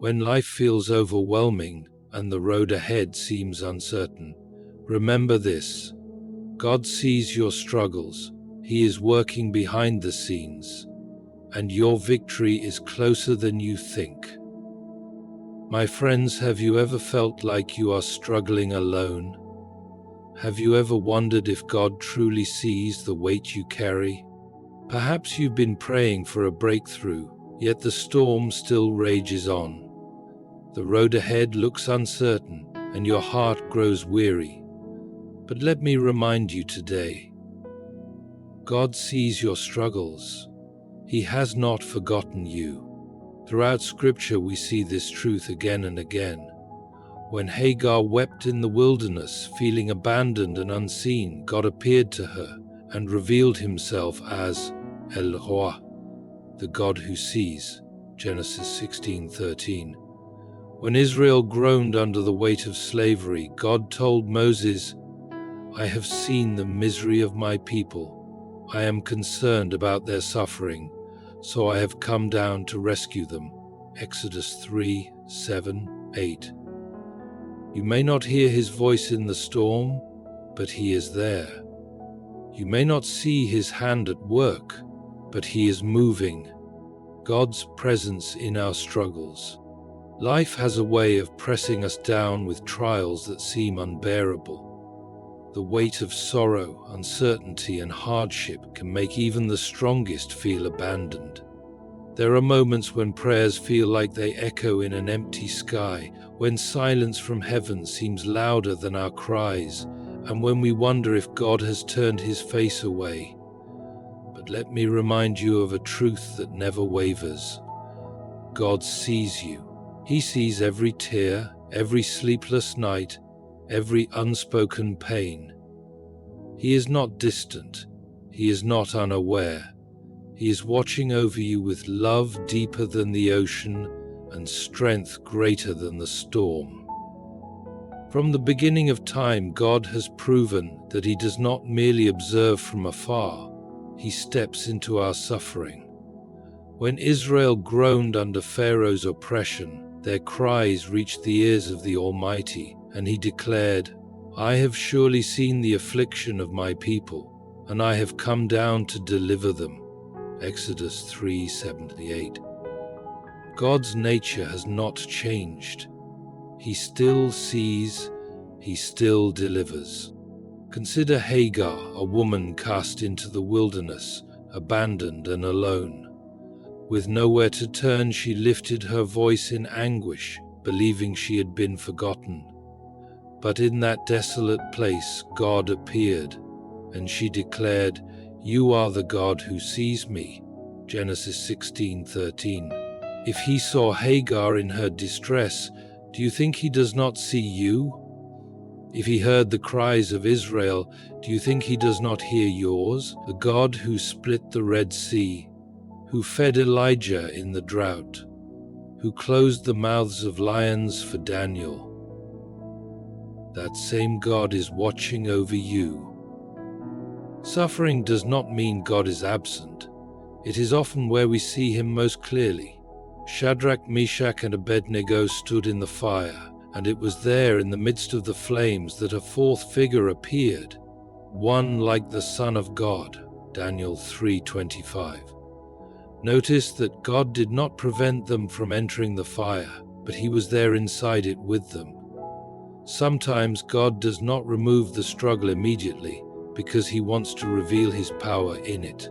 When life feels overwhelming and the road ahead seems uncertain, remember this: God sees your struggles. He is working behind the scenes, and your victory is closer than you think. My friends, have you ever felt like you are struggling alone? Have you ever wondered if God truly sees the weight you carry? Perhaps you've been praying for a breakthrough, yet the storm still rages on. The road ahead looks uncertain, and your heart grows weary. But let me remind you today, God sees your struggles. He has not forgotten you. Throughout Scripture we see this truth again and again. When Hagar wept in the wilderness, feeling abandoned and unseen, God appeared to her and revealed himself as El Roi, the God who sees, Genesis 16:13. When Israel groaned under the weight of slavery, God told Moses, "I have seen the misery of my people. I am concerned about their suffering, so I have come down to rescue them." Exodus 3:7-8. You may not hear his voice in the storm, but he is there. You may not see his hand at work, but he is moving. God's presence in our struggles. Life has a way of pressing us down with trials that seem unbearable. The weight of sorrow, uncertainty, and hardship can make even the strongest feel abandoned. There are moments when prayers feel like they echo in an empty sky, when silence from heaven seems louder than our cries, and when we wonder if God has turned his face away. But let me remind you of a truth that never wavers. God sees you. He sees every tear, every sleepless night, every unspoken pain. He is not distant. He is not unaware. He is watching over you with love deeper than the ocean and strength greater than the storm. From the beginning of time, God has proven that he does not merely observe from afar. He steps into our suffering. When Israel groaned under Pharaoh's oppression, their cries reached the ears of the Almighty, and he declared, "I have surely seen the affliction of my people, and I have come down to deliver them." Exodus 3:78. God's nature has not changed. He still sees, he still delivers. Consider Hagar, a woman cast into the wilderness, abandoned and alone. With nowhere to turn, she lifted her voice in anguish, believing she had been forgotten. But in that desolate place, God appeared, and she declared, "You are the God who sees me." Genesis 16:13. If he saw Hagar in her distress, do you think he does not see you? If he heard the cries of Israel, do you think he does not hear yours? The God who split the Red Sea, who fed Elijah in the drought, who closed the mouths of lions for Daniel. That same God is watching over you. Suffering does not mean God is absent. It is often where we see him most clearly. Shadrach, Meshach, and Abednego stood in the fire, and it was there in the midst of the flames that a fourth figure appeared, one like the Son of God, Daniel 3:25. Notice that God did not prevent them from entering the fire, but he was there inside it with them. Sometimes God does not remove the struggle immediately because he wants to reveal his power in it.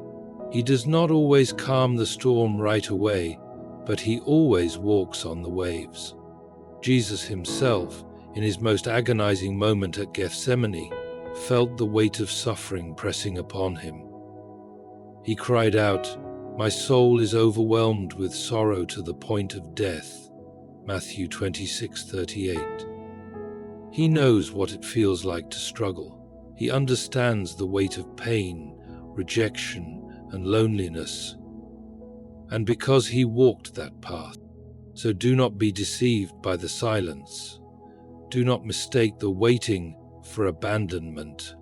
He does not always calm the storm right away, but he always walks on the waves. Jesus himself, in his most agonizing moment at Gethsemane, felt the weight of suffering pressing upon him. He cried out, "My soul is overwhelmed with sorrow to the point of death." Matthew 26:38. He knows what it feels like to struggle. He understands the weight of pain, rejection, and loneliness. And because he walked that path, so do not be deceived by the silence. Do not mistake the waiting for abandonment.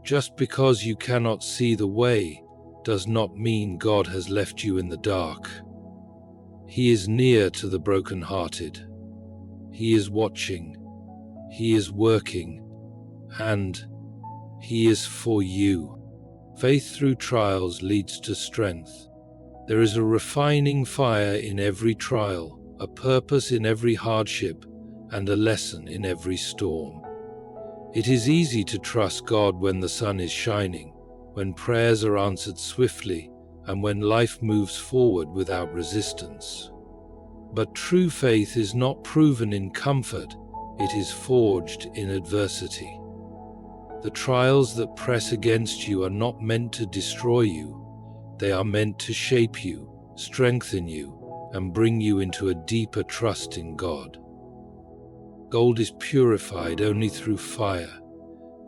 Just because you cannot see the way does not mean God has left you in the dark. He is near to the brokenhearted. He is watching. He is working. And He is for you. Faith through trials leads to strength. There is a refining fire in every trial, a purpose in every hardship, and a lesson in every storm. It is easy to trust God when the sun is shining, when prayers are answered swiftly, and when life moves forward without resistance. But true faith is not proven in comfort, it is forged in adversity. The trials that press against you are not meant to destroy you. They are meant to shape you, strengthen you, and bring you into a deeper trust in God. Gold is purified only through fire.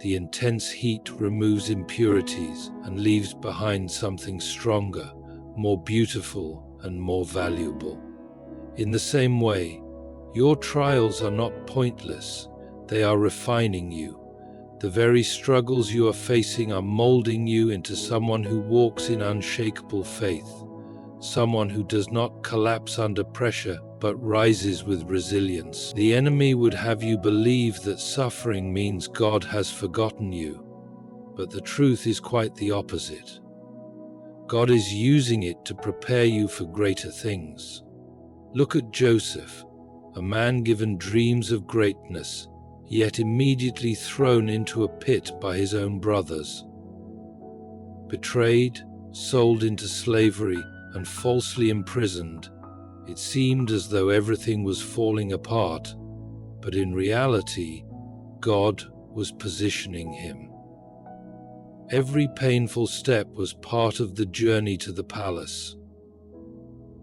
The intense heat removes impurities and leaves behind something stronger, more beautiful, and more valuable. In the same way, your trials are not pointless. They are refining you. The very struggles you are facing are molding you into someone who walks in unshakable faith, someone who does not collapse under pressure but rises with resilience. The enemy would have you believe that suffering means God has forgotten you, but the truth is quite the opposite. God is using it to prepare you for greater things. Look at Joseph, a man given dreams of greatness, yet immediately thrown into a pit by his own brothers. Betrayed, sold into slavery, and falsely imprisoned, it seemed as though everything was falling apart, but in reality, God was positioning him. Every painful step was part of the journey to the palace.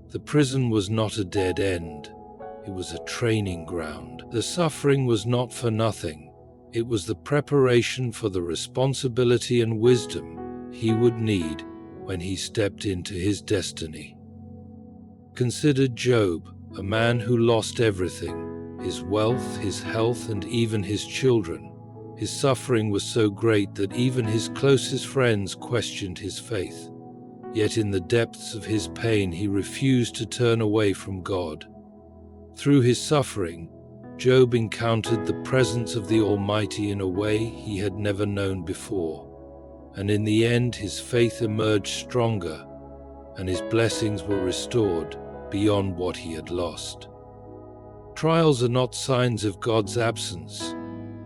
The prison was not a dead end. It was a training ground. The suffering was not for nothing. It was the preparation for the responsibility and wisdom he would need when he stepped into his destiny. Consider Job, a man who lost everything, his wealth, his health, and even his children. His suffering was so great that even his closest friends questioned his faith. Yet in the depths of his pain, he refused to turn away from God. Through his suffering, Job encountered the presence of the Almighty in a way he had never known before. And in the end, his faith emerged stronger, and his blessings were restored beyond what he had lost. Trials are not signs of God's absence.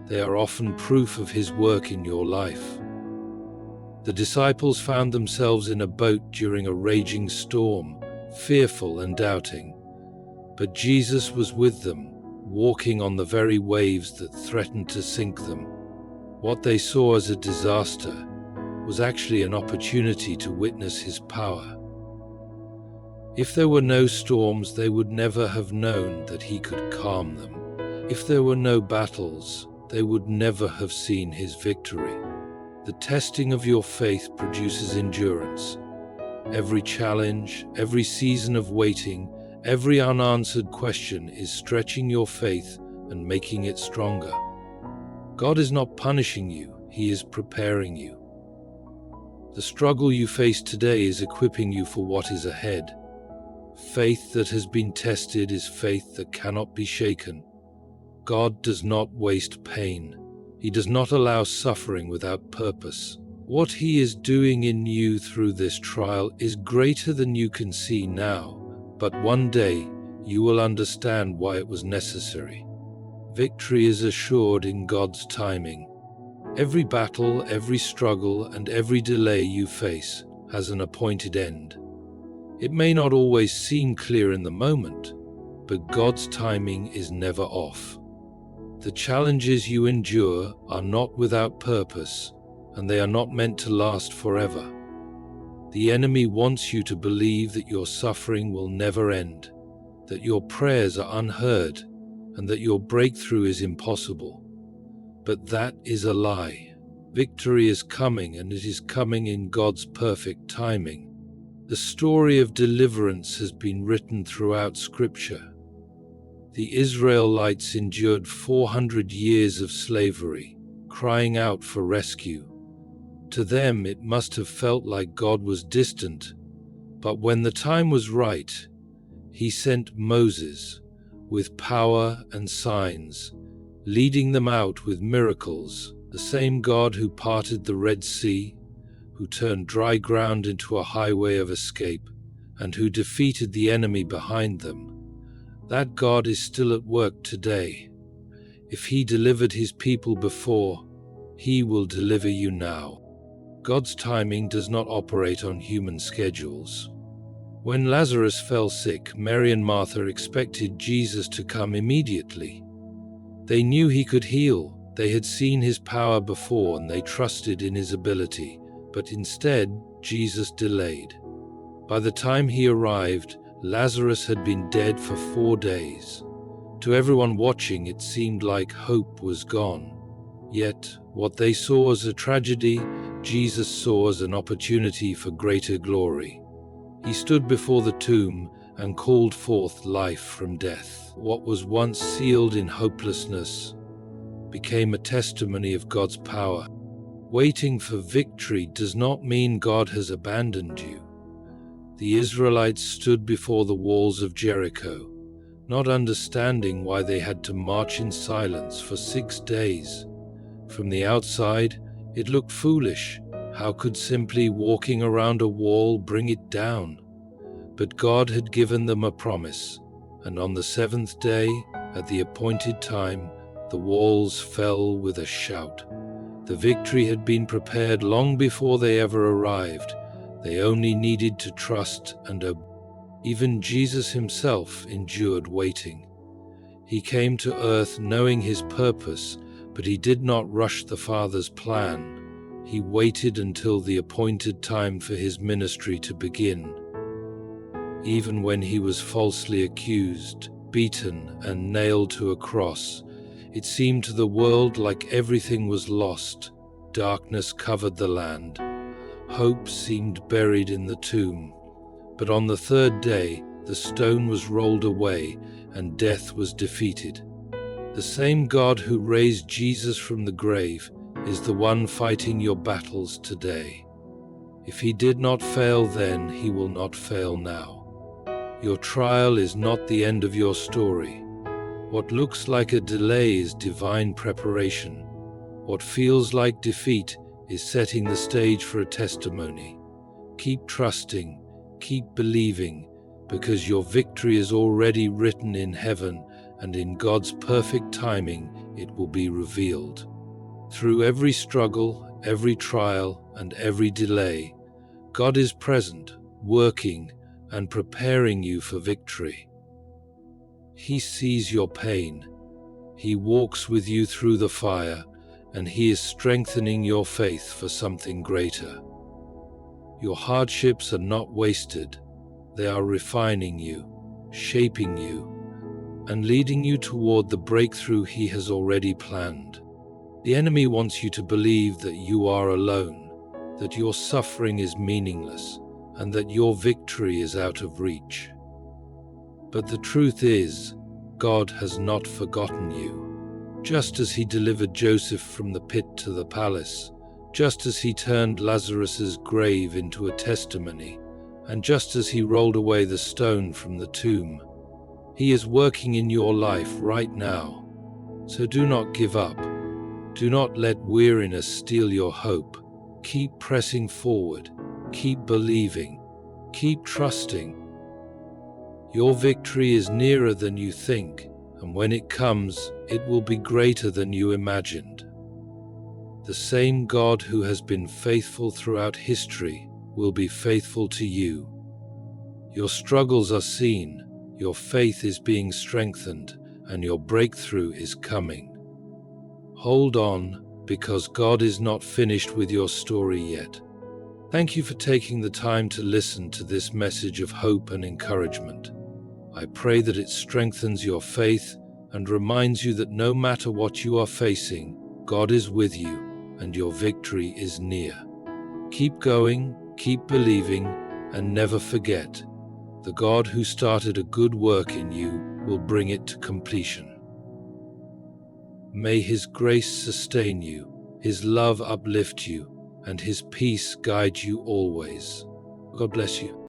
They are often proof of his work in your life. The disciples found themselves in a boat during a raging storm, fearful and doubting. But Jesus was with them, walking on the very waves that threatened to sink them. What they saw as a disaster was actually an opportunity to witness his power. If there were no storms, they would never have known that he could calm them. If there were no battles, they would never have seen his victory. The testing of your faith produces endurance. Every challenge, every season of waiting, every unanswered question is stretching your faith and making it stronger. God is not punishing you, he is preparing you. The struggle you face today is equipping you for what is ahead. Faith that has been tested is faith that cannot be shaken. God does not waste pain. He does not allow suffering without purpose. What he is doing in you through this trial is greater than you can see now. But one day, you will understand why it was necessary. Victory is assured in God's timing. Every battle, every struggle, and every delay you face has an appointed end. It may not always seem clear in the moment, but God's timing is never off. The challenges you endure are not without purpose, and they are not meant to last forever. The enemy wants you to believe that your suffering will never end, that your prayers are unheard, and that your breakthrough is impossible. But that is a lie. Victory is coming, and it is coming in God's perfect timing. The story of deliverance has been written throughout Scripture. The Israelites endured 400 years of slavery, crying out for rescue. To them, it must have felt like God was distant, but when the time was right, He sent Moses with power and signs, leading them out with miracles, the same God who parted the Red Sea, who turned dry ground into a highway of escape, and who defeated the enemy behind them. That God is still at work today. If He delivered His people before, He will deliver you now. God's timing does not operate on human schedules. When Lazarus fell sick, Mary and Martha expected Jesus to come immediately. They knew He could heal. They had seen His power before and they trusted in His ability. But instead, Jesus delayed. By the time He arrived, Lazarus had been dead for 4 days. To everyone watching, it seemed like hope was gone. Yet, what they saw as a tragedy, Jesus saw as an opportunity for greater glory. He stood before the tomb and called forth life from death. What was once sealed in hopelessness became a testimony of God's power. Waiting for victory does not mean God has abandoned you. The Israelites stood before the walls of Jericho, not understanding why they had to march in silence for 6 days. From the outside, it looked foolish. How could simply walking around a wall bring it down? But God had given them a promise, and on the 7th day, at the appointed time, the walls fell with a shout. The victory had been prepared long before they ever arrived. They only needed to trust and obey. Even Jesus Himself endured waiting. He came to earth knowing His purpose, but He did not rush the Father's plan. He waited until the appointed time for His ministry to begin. Even when He was falsely accused, beaten, and nailed to a cross, it seemed to the world like everything was lost. Darkness covered the land. Hope seemed buried in the tomb. But on the 3rd day, the stone was rolled away and death was defeated. The same God who raised Jesus from the grave is the one fighting your battles today. If He did not fail then, He will not fail now. Your trial is not the end of your story. What looks like a delay is divine preparation. What feels like defeat is setting the stage for a testimony. Keep trusting, keep believing, because your victory is already written in heaven, and in God's perfect timing it will be revealed. Through every struggle, every trial, and every delay, God is present, working, and preparing you for victory. He sees your pain. He walks with you through the fire, and He is strengthening your faith for something greater. Your hardships are not wasted. They are refining you, shaping you, and leading you toward the breakthrough He has already planned. The enemy wants you to believe that you are alone, that your suffering is meaningless, and that your victory is out of reach. But the truth is, God has not forgotten you. Just as He delivered Joseph from the pit to the palace, just as He turned Lazarus's grave into a testimony, and just as He rolled away the stone from the tomb, He is working in your life right now. So do not give up. Do not let weariness steal your hope. Keep pressing forward. Keep believing. Keep trusting. Your victory is nearer than you think, and when it comes, it will be greater than you imagined. The same God who has been faithful throughout history will be faithful to you. Your struggles are seen, your faith is being strengthened, and your breakthrough is coming. Hold on, because God is not finished with your story yet. Thank you for taking the time to listen to this message of hope and encouragement. I pray that it strengthens your faith and reminds you that no matter what you are facing, God is with you and your victory is near. Keep going, keep believing, and never forget, the God who started a good work in you will bring it to completion. May His grace sustain you, His love uplift you, and His peace guide you always. God bless you.